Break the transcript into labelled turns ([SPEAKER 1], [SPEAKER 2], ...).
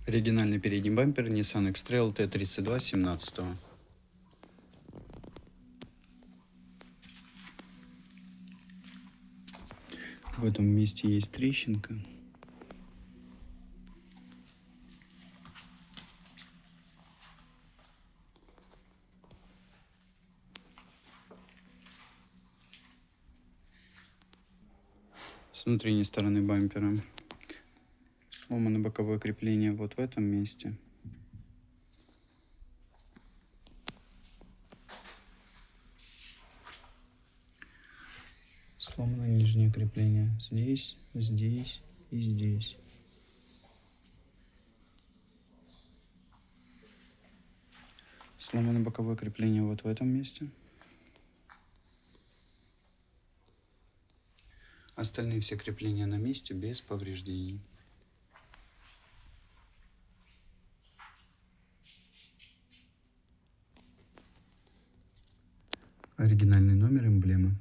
[SPEAKER 1] Оригинальный передний бампер Nissan X-Trail T32 17. В этом месте есть трещинка. С внутренней стороны бампера сломано боковое крепление вот в этом месте. Сломано нижнее крепление здесь, здесь и здесь. Сломано боковое крепление вот в этом месте. Остальные все крепления на месте без повреждений. Оригинальный номер эмблемы.